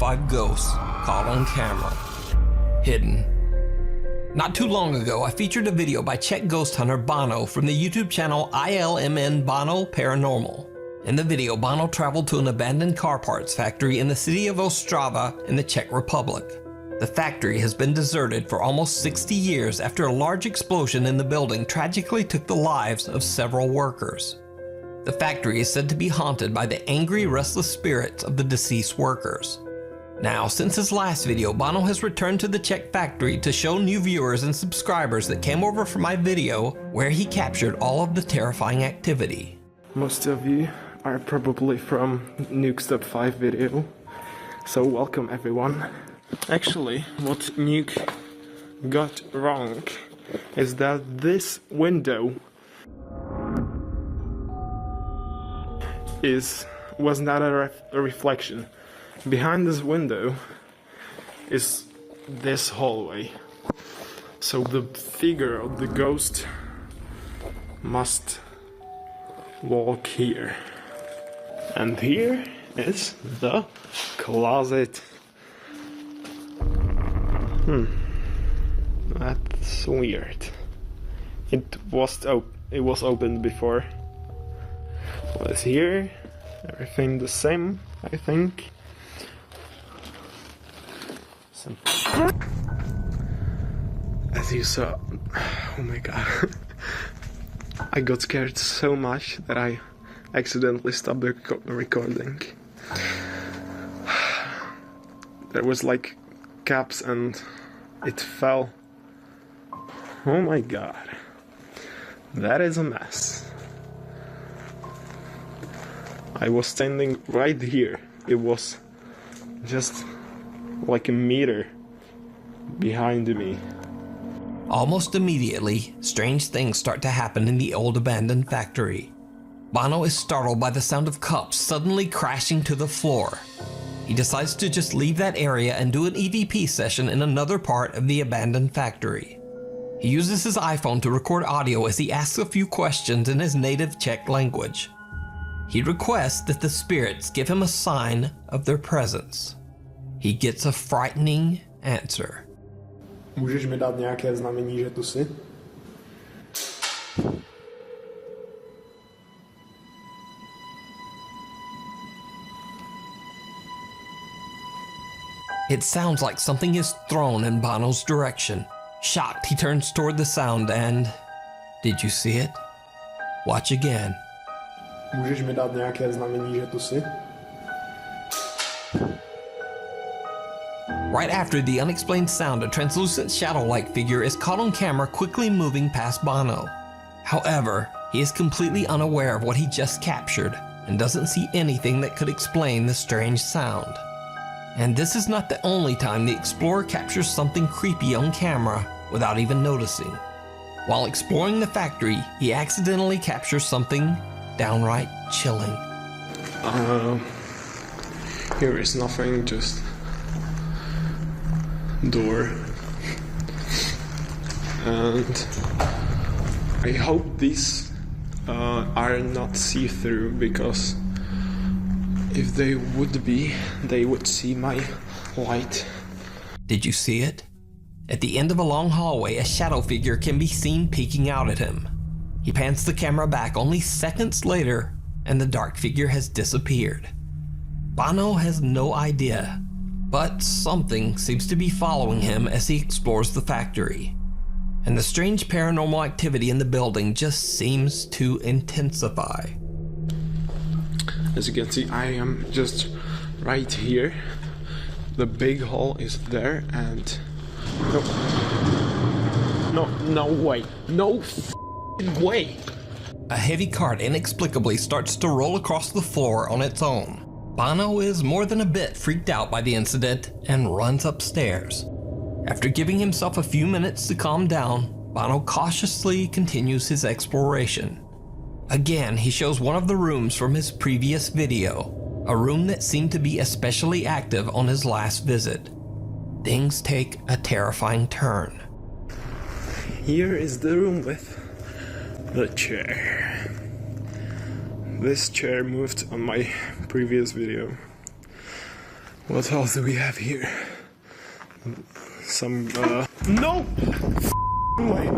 5 ghosts caught on camera. Hidden. Not too long ago, I featured a video by Czech ghost hunter Bono from the YouTube channel ILMN Bono Paranormal. In the video, Bono traveled to an abandoned car parts factory in the city of Ostrava in the Czech Republic. The factory has been deserted for almost 60 years after a large explosion in the building tragically took the lives of several workers. The factory is said to be haunted by the angry, restless spirits of the deceased workers. Now, since his last video, Bono has returned to the Czech factory to show new viewers and subscribers that came over for my video where he captured all of the terrifying activity. Most of you are probably from Nuke Step 5 video, so welcome everyone. Actually, what Nuke got wrong is that this window was not a reflection. Behind this window is this hallway. So the figure of the ghost must walk here. And here is the closet. That's weird. It was opened before. Was here? Everything the same, I think. As you saw, oh my god, I got scared so much that I accidentally stopped the recording. There was like caps and it fell. Oh my god, that is a mess. I was standing right here. It was just like a meter behind me. Almost immediately, strange things start to happen in the old abandoned factory. Bono is startled by the sound of cups suddenly crashing to the floor. He decides to just leave that area and do an EVP session in another part of the abandoned factory. He uses his iPhone to record audio as he asks a few questions in his native Czech language. He requests that the spirits give him a sign of their presence. He gets a frightening answer. Můžeš mi dát nějaké znamení, že tu jsi? It sounds like something is thrown in Bono's direction. Shocked, he turns toward the sound and... Did you see it? Watch again. Můžeš mi dát nějaké znamení, že tu jsi? Right after the unexplained sound, a translucent shadow-like figure is caught on camera quickly moving past Bono. However, he is completely unaware of what he just captured and doesn't see anything that could explain the strange sound. And this is not the only time the explorer captures something creepy on camera without even noticing. While exploring the factory, he accidentally captures something downright chilling. Here is nothing, just door. And I hope these are not see-through, because if they would be, they would see my light. Did you see it? At the end of a long hallway, a shadow figure can be seen peeking out at him. He pans the camera back only seconds later, and the dark figure has disappeared. Bono has no idea, but something seems to be following him as he explores the factory. And the strange paranormal activity in the building just seems to intensify. As you can see, I am just right here. The big hall is there, and no way, no way. A heavy cart inexplicably starts to roll across the floor on its own. Bono is more than a bit freaked out by the incident and runs upstairs. After giving himself a few minutes to calm down, Bono cautiously continues his exploration. Again, he shows one of the rooms from his previous video, a room that seemed to be especially active on his last visit. Things take a terrifying turn. Here is the room with the chair. This chair moved on my previous video. What else do we have here? Some, no! Way.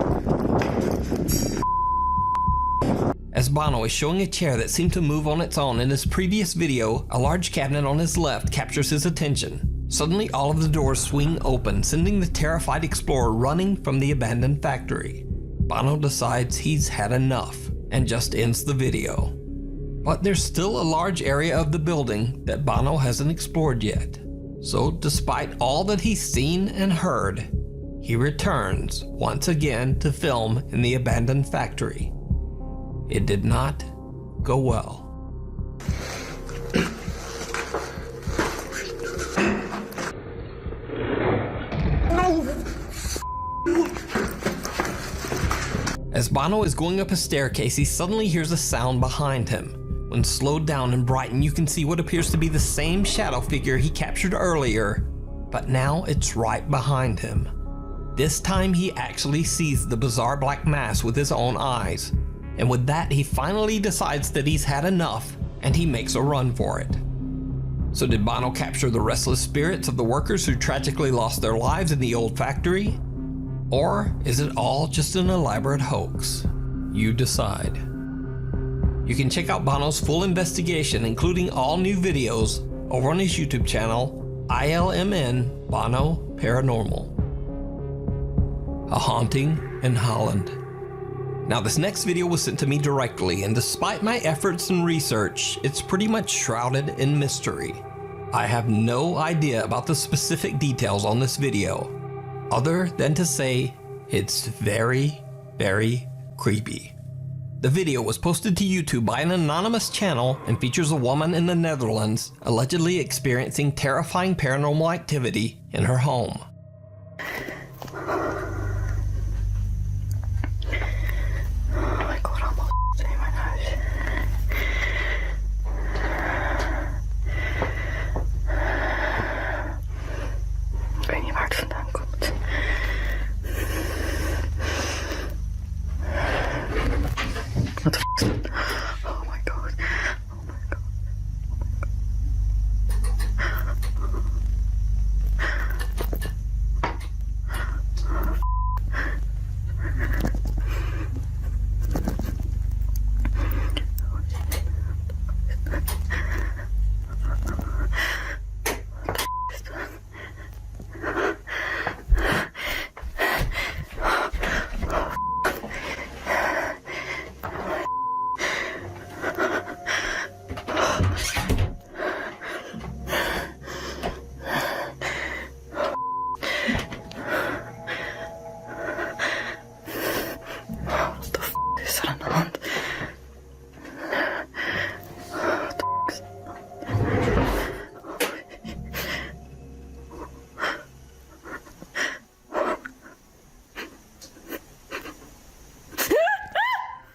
As Bono is showing a chair that seemed to move on its own in his previous video, a large cabinet on his left captures his attention. Suddenly, all of the doors swing open, sending the terrified explorer running from the abandoned factory. Bono decides he's had enough and just ends the video. But there's still a large area of the building that Bono hasn't explored yet. So despite all that he's seen and heard, he returns once again to film in the abandoned factory. It did not go well. As Bono is going up a staircase, he suddenly hears a sound behind him. When slowed down and brightened, you can see what appears to be the same shadow figure he captured earlier, but now it's right behind him. This time he actually sees the bizarre black mass with his own eyes, and with that he finally decides that he's had enough and he makes a run for it. So did Bono capture the restless spirits of the workers who tragically lost their lives in the old factory? Or is it all just an elaborate hoax? You decide. You can check out Bono's full investigation, including all new videos, over on his YouTube channel, ILMN Bono Paranormal. A haunting in Holland. Now this next video was sent to me directly, and despite my efforts and research, it's pretty much shrouded in mystery. I have no idea about the specific details on this video, other than to say it's very, very creepy. The video was posted to YouTube by an anonymous channel and features a woman in the Netherlands allegedly experiencing terrifying paranormal activity in her home.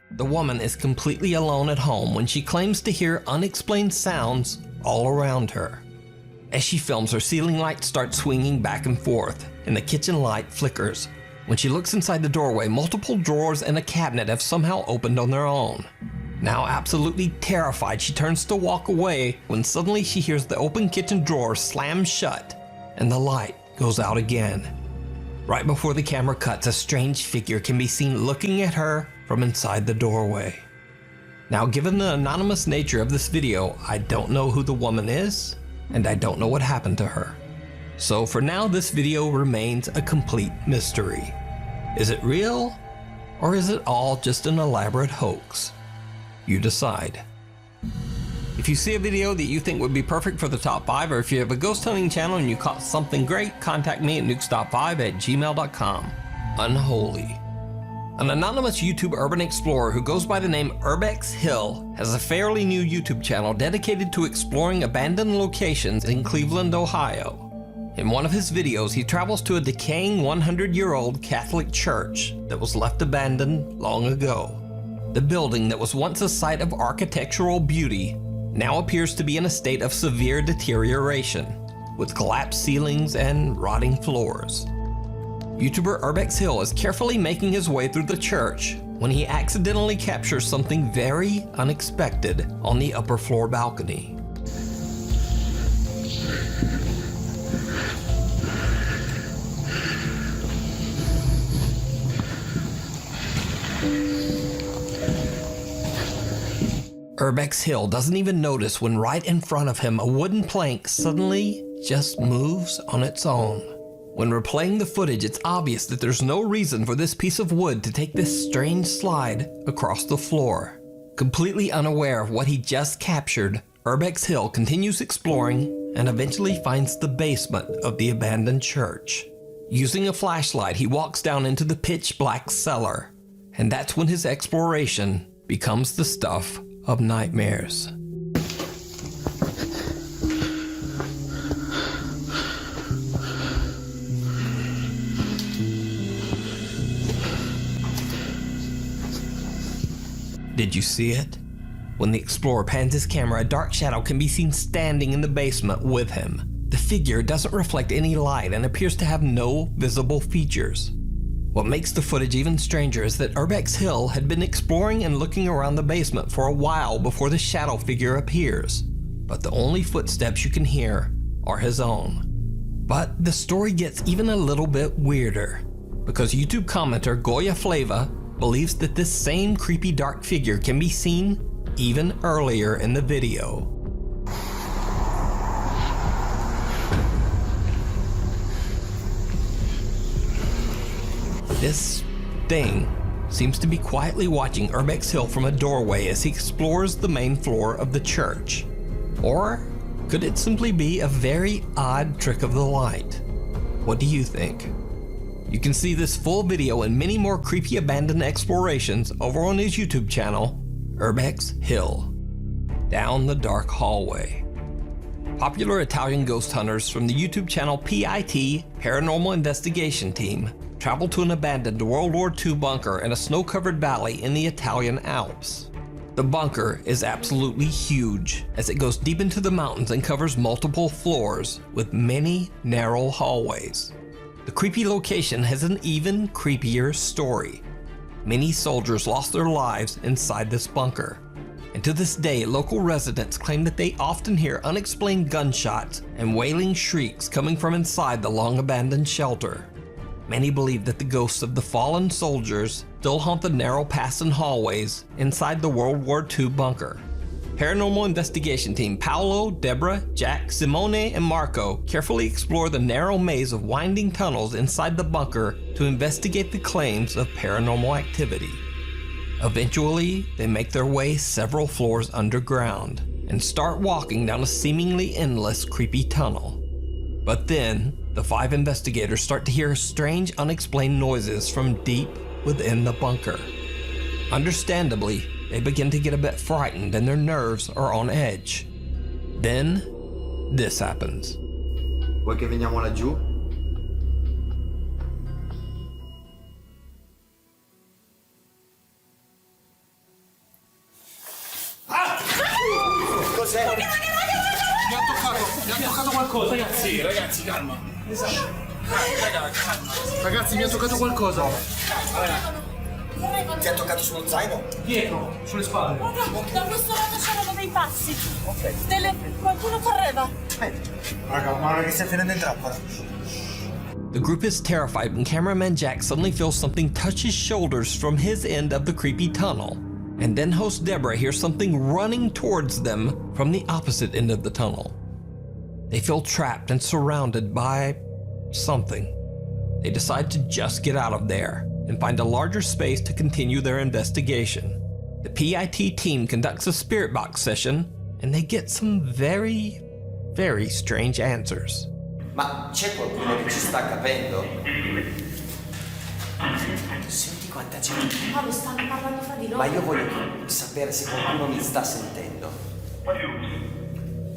The woman is completely alone at home when she claims to hear unexplained sounds all around her. As she films, her ceiling light starts swinging back and forth, and the kitchen light flickers. When she looks inside the doorway, multiple drawers and a cabinet have somehow opened on their own. Now absolutely terrified, she turns to walk away when suddenly she hears the open kitchen drawer slam shut, and the light goes out again. Right before the camera cuts, a strange figure can be seen looking at her from inside the doorway. Now, given the anonymous nature of this video, I don't know who the woman is, and I don't know what happened to her. So for now, this video remains a complete mystery. Is it real, or is it all just an elaborate hoax? You decide. If you see a video that you think would be perfect for the top 5, or if you have a ghost hunting channel and you caught something great, contact me at nukestop5@gmail.com. Unholy. An anonymous YouTube urban explorer who goes by the name Urbex Hill has a fairly new YouTube channel dedicated to exploring abandoned locations in Cleveland, Ohio. In one of his videos, he travels to a decaying 100-year-old Catholic church that was left abandoned long ago. The building that was once a site of architectural beauty now appears to be in a state of severe deterioration, with collapsed ceilings and rotting floors. YouTuber Urbex Hill is carefully making his way through the church when he accidentally captures something very unexpected on the upper floor balcony. Urbex Hill doesn't even notice when right in front of him a wooden plank suddenly just moves on its own. When replaying the footage, it's obvious that there's no reason for this piece of wood to take this strange slide across the floor. Completely unaware of what he just captured, Urbex Hill continues exploring and eventually finds the basement of the abandoned church. Using a flashlight, he walks down into the pitch-black cellar, and that's when his exploration becomes the stuff of nightmares. Did you see it? When the explorer pans his camera, a dark shadow can be seen standing in the basement with him. The figure doesn't reflect any light and appears to have no visible features. What makes the footage even stranger is that Urbex Hill had been exploring and looking around the basement for a while before the shadow figure appears, but the only footsteps you can hear are his own. But the story gets even a little bit weirder, because YouTube commenter Goya Flava believes that this same creepy dark figure can be seen even earlier in the video. This thing seems to be quietly watching Urbex Hill from a doorway as he explores the main floor of the church. Or could it simply be a very odd trick of the light? What do you think? You can see this full video and many more creepy abandoned explorations over on his YouTube channel, Urbex Hill. Down the dark hallway. Popular Italian ghost hunters from the YouTube channel PIT, Paranormal Investigation Team, travel to an abandoned World War II bunker in a snow-covered valley in the Italian Alps. The bunker is absolutely huge, as it goes deep into the mountains and covers multiple floors with many narrow hallways. The creepy location has an even creepier story. Many soldiers lost their lives inside this bunker, and to this day local residents claim that they often hear unexplained gunshots and wailing shrieks coming from inside the long-abandoned shelter. Many believe that the ghosts of the fallen soldiers still haunt the narrow paths and hallways inside the World War II bunker. Paranormal Investigation Team Paolo, Deborah, Jack, Simone, and Marco carefully explore the narrow maze of winding tunnels inside the bunker to investigate the claims of paranormal activity. Eventually, they make their way several floors underground and start walking down a seemingly endless creepy tunnel. But then, the 5 investigators start to hear strange, unexplained noises from deep within the bunker. Understandably, they begin to get a bit frightened and their nerves are on edge. Then, this happens. Vuoi che veniamo laggiù? Cos'è? Mi ha toccato qualcosa, ragazzi. Ragazzi, calma. Ragazzi, mi ha toccato qualcosa. Ti ha toccato sullo zaino? Dietro, sulle spalle. Guarda, da questo lato c'erano dei passi. Qualcuno correva. Raga, guarda che stai finendo in trappola. The group is terrified when cameraman Jack suddenly feels something touch his shoulders from his end of the creepy tunnel. And then host Deborah hears something running towards them from the opposite end of the tunnel. They feel trapped and surrounded by something. They decide to just get out of there and find a larger space to continue their investigation. The PIT team conducts a spirit box session and they get some very, very strange answers. Ma c'è qualcuno che ci sta capendo? Senti quanta gente. Ma lo stanno parlando fra di loro. Ma io voglio sapere se qualcuno mi sta sentendo.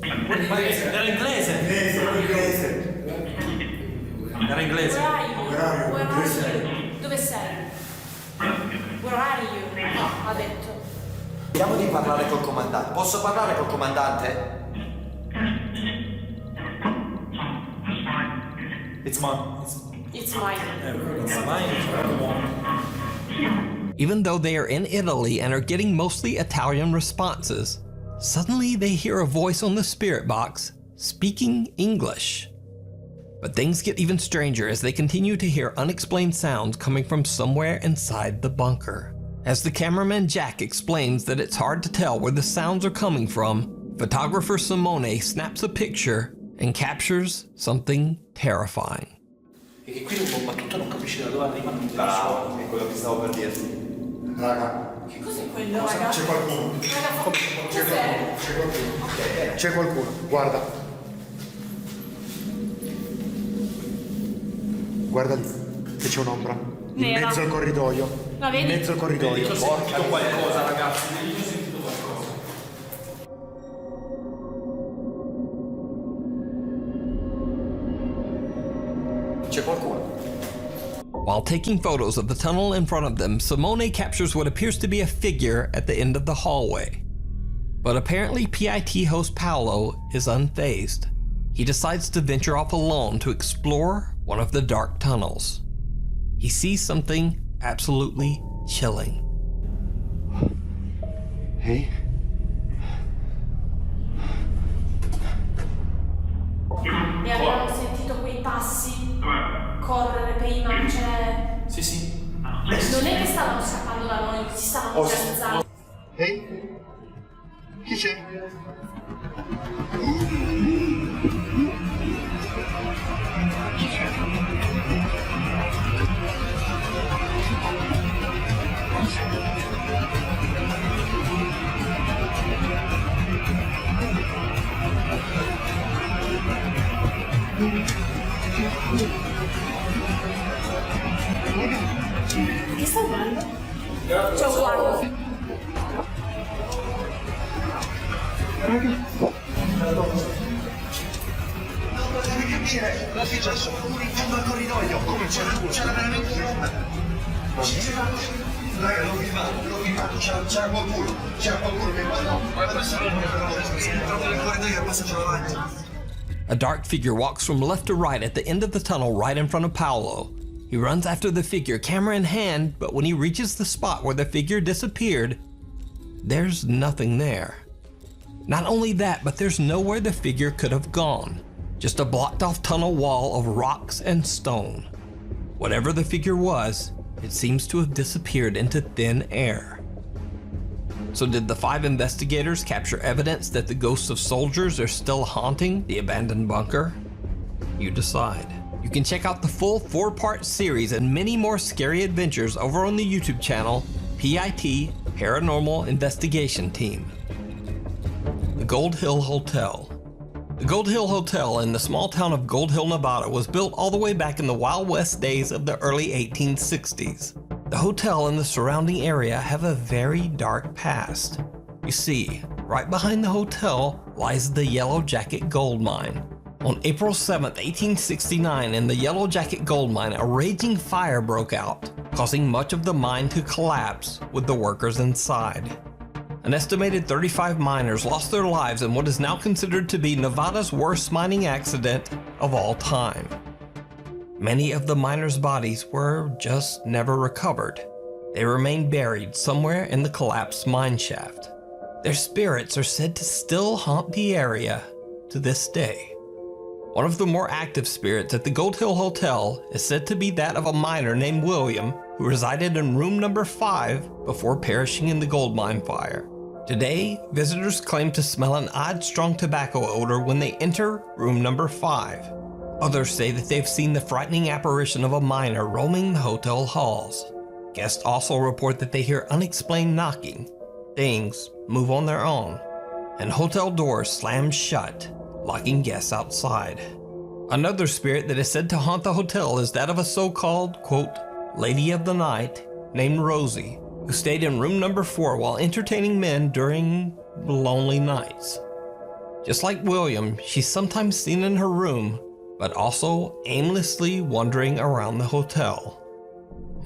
Era inglese. Era inglese. Where are you? Dove sei? Where are you? Ha detto. Vediamo di parlare col comandante. Posso parlare col comandante? It's mine. It's mine. It's mine. Even though they are in Italy and are getting mostly Italian responses, suddenly they hear a voice on the spirit box speaking English. But things get even stranger as they continue to hear unexplained sounds coming from somewhere inside the bunker. As the cameraman Jack explains that it's hard to tell where the sounds are coming from, photographer Simone snaps a picture and captures something terrifying. E che qui non bomba tutto, non capisci da dove arriva. Bravo, è quello che stavo per dirti. Raga, Che cos'è quello, raga? c'è qualcuno. Raga, cos'è? C'è qualcuno. C'è qualcuno, guarda. Guarda lì, che c'è un'ombra. In Nera. mezzo al corridoio. La vedi? In mezzo al corridoio. Ho sentito qualcosa, ragazzi. Ho sentito qualcosa. C'è qualcuno. While taking photos of the tunnel in front of them, Simone captures what appears to be a figure at the end of the hallway. But apparently PIT host Paolo is unfazed. He decides to venture off alone to explore one of the dark tunnels. He sees something absolutely chilling. Ehi? E abbiamo sentito quei passi correre prima, cioè... Sì, sì. Non è che stavano scappando da noi, si stavano organizzando. Ehi? Chi c'è? Che stai guardando? C'è un guardo. Devi capire, la figlia sono in fondo al corridoio. Come c'era veramente un'ombra? Raga, l'ho filmato, c'era qualcuno che quando passava proprio nel corridoio e passaggio davanti. A dark figure walks from left to right at the end of the tunnel right in front of Paolo. He runs after the figure, camera in hand, but when he reaches the spot where the figure disappeared, there's nothing there. Not only that, but there's nowhere the figure could have gone. Just a blocked off tunnel wall of rocks and stone. Whatever the figure was, it seems to have disappeared into thin air. So did the 5 investigators capture evidence that the ghosts of soldiers are still haunting the abandoned bunker? You decide. You can check out the full 4-part series and many more scary adventures over on the YouTube channel PIT Paranormal Investigation Team. The Gold Hill Hotel. The Gold Hill Hotel in the small town of Gold Hill, Nevada was built all the way back in the Wild West days of the early 1860s. The hotel and the surrounding area have a very dark past. You see, right behind the hotel lies the Yellow Jacket Gold Mine. On April 7, 1869, in the Yellow Jacket Gold Mine, a raging fire broke out, causing much of the mine to collapse with the workers inside. An estimated 35 miners lost their lives in what is now considered to be Nevada's worst mining accident of all time. Many of the miners' bodies were just never recovered. They remain buried somewhere in the collapsed mine shaft. Their spirits are said to still haunt the area to this day. One of the more active spirits at the Gold Hill Hotel is said to be that of a miner named William, who resided in room number 5 before perishing in the gold mine fire. Today, visitors claim to smell an odd, strong tobacco odor when they enter room number 5. Others say that they've seen the frightening apparition of a miner roaming the hotel halls. Guests also report that they hear unexplained knocking, things move on their own, and hotel doors slam shut, locking guests outside. Another spirit that is said to haunt the hotel is that of a so-called, quote, lady of the night named Rosie, who stayed in room number 4 while entertaining men during lonely nights. Just like William, she's sometimes seen in her room, but also aimlessly wandering around the hotel.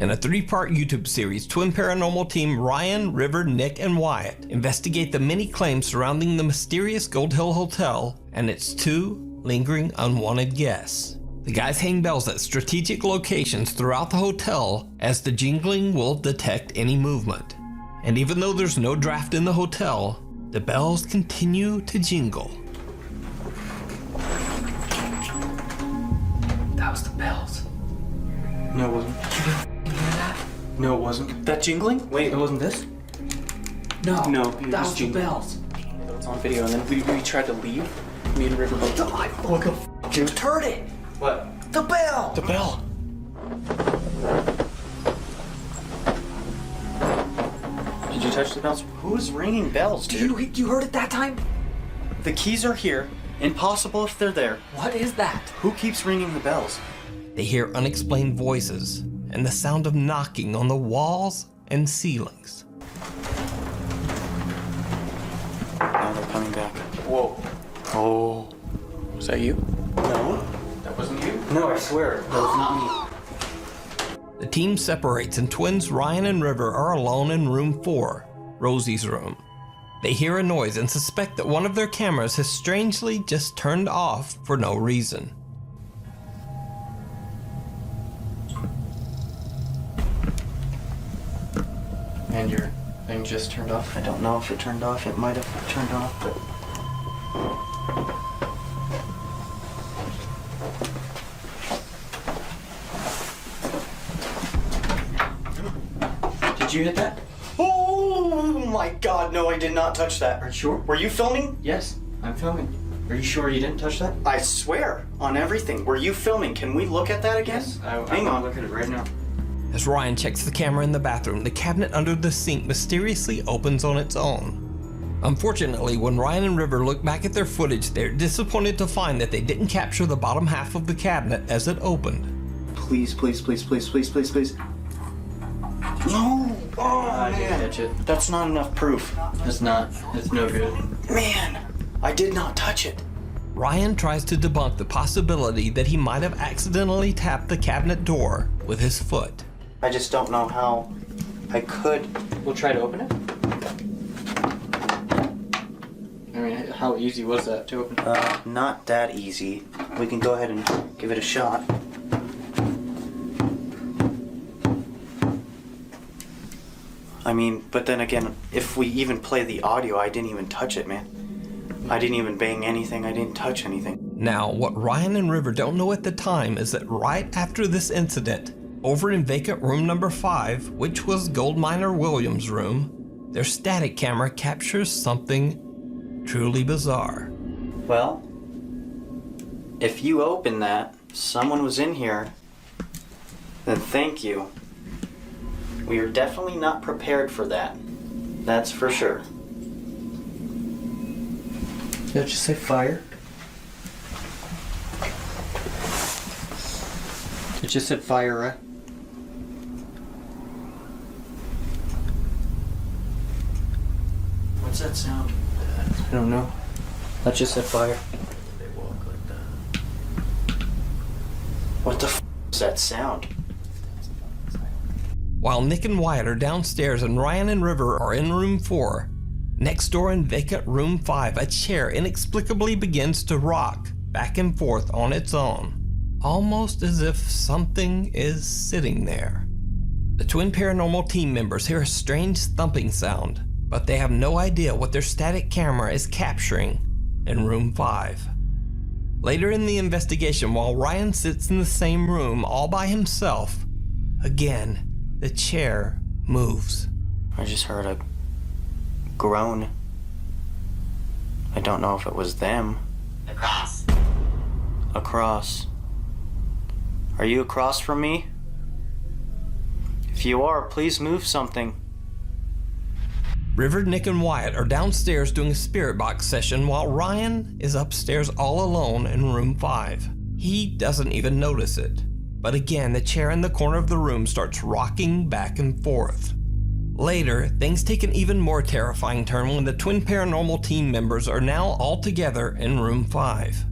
In a 3-part YouTube series, twin paranormal team Ryan, River, Nick, and Wyatt investigate the many claims surrounding the mysterious Gold Hill Hotel and its 2 lingering unwanted guests. The guys hang bells at strategic locations throughout the hotel as the jingling will detect any movement. And even though there's no draft in the hotel, the bells continue to jingle. That was the bells. No, it wasn't. No, it wasn't. That jingling? Wait, it wasn't this? No. No, That was the bells. It's on video, and then we tried to leave. Me and River both. Look, you heard it. What? The bell. The bell. Did you touch the bells? Who's ringing bells, dude? You heard it that time? The keys are here. Impossible if they're there. What is that? Who keeps ringing the bells? They hear unexplained voices and the sound of knocking on the walls and ceilings. Now they're coming back. Whoa. Oh. Was that you? No. That wasn't you? No, I swear. That was not me. The team separates and twins Ryan and River are alone in room 4, Rosie's room. They hear a noise and suspect that one of their cameras has strangely just turned off for no reason. And your thing just turned off? I don't know if it turned off. It might have turned off, but... Did you hit that? Oh my god, no, I did not touch that. Are you sure? Were you filming? Yes, I'm filming. Are you sure you didn't touch that? I swear, on everything. Were you filming? Can we look at that again? Yes, hang on. Look at it right now. As Ryan checks the camera in the bathroom, the cabinet under the sink mysteriously opens on its own. Unfortunately, when Ryan and River look back at their footage, they're disappointed to find that they didn't capture the bottom half of the cabinet as it opened. Please, please, please, please, please, please, please. No! Oh, man. Didn't touch it. That's not enough proof. It's not. It's no good. Man, I did not touch it. Ryan tries to debunk the possibility that he might have accidentally tapped the cabinet door with his foot. I just don't know how I could. We'll try to open it. I mean, how easy was that to open? Not that easy. We can go ahead and give it a shot. I mean, but then again, if we even play the audio, I didn't even touch it, man. I didn't even bang anything. I didn't touch anything. Now, what Ryan and River don't know at the time is that right after this incident, over in vacant room number 5, which was Gold Miner Williams' room, their static camera captures something truly bizarre. Well, if you open that, someone was in here, then thank you. We are definitely not prepared for that. That's for sure. Did it just say fire? It just said fire, right? What's that sound? I don't know. That just said fire. They walk like that. What the f is that sound? While Nick and Wyatt are downstairs and Ryan and River are in room 4, next door in vacant room 5, a chair inexplicably begins to rock back and forth on its own, almost as if something is sitting there. The twin paranormal team members hear a strange thumping sound, but they have no idea what their static camera is capturing in room 5. Later in the investigation, while Ryan sits in the same room all by himself, again, the chair moves. I just heard a groan. I don't know if it was them. Across. Across. Are you across from me? If you are, please move something. River, Nick, and Wyatt are downstairs doing a spirit box session while Ryan is upstairs all alone in room 5. He doesn't even notice it. But again, the chair in the corner of the room starts rocking back and forth. Later, things take an even more terrifying turn when the twin paranormal team members are now all together in room 5.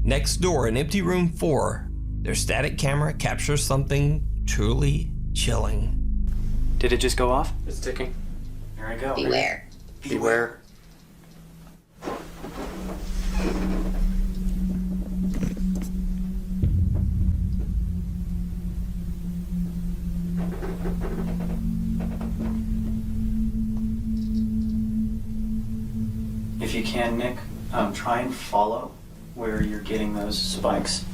Next door in empty room 4, their static camera captures something truly chilling. Did it just go off? It's ticking. Here I go. Beware. Beware. If you can, Nick, try and follow where you're getting those spikes.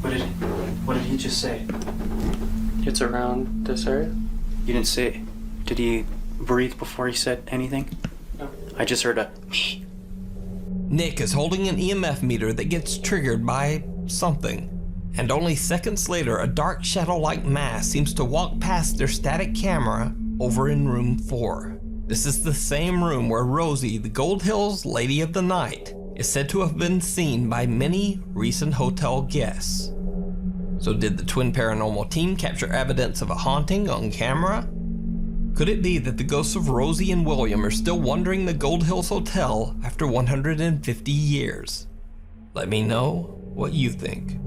What did he just say? It's around this area? You didn't say. Did he breathe before he said anything? No. I just heard a. Nick is holding an EMF meter that gets triggered by something. And only seconds later, a dark shadow-like mass seems to walk past their static camera over in room 4. This is the same room where Rosie, the Gold Hills Lady of the Night, is said to have been seen by many recent hotel guests. So did the Twin Paranormal team capture evidence of a haunting on camera? Could it be that the ghosts of Rosie and William are still wandering the Gold Hills Hotel after 150 years? Let me know what you think.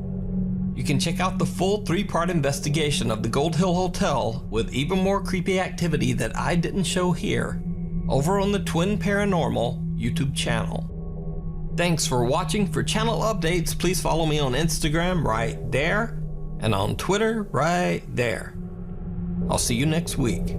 You can check out the full 3-part investigation of the Gold Hill Hotel with even more creepy activity that I didn't show here over on the Twin Paranormal YouTube channel. Thanks for watching. For channel updates, please follow me on Instagram right there and on Twitter right there. I'll see you next week.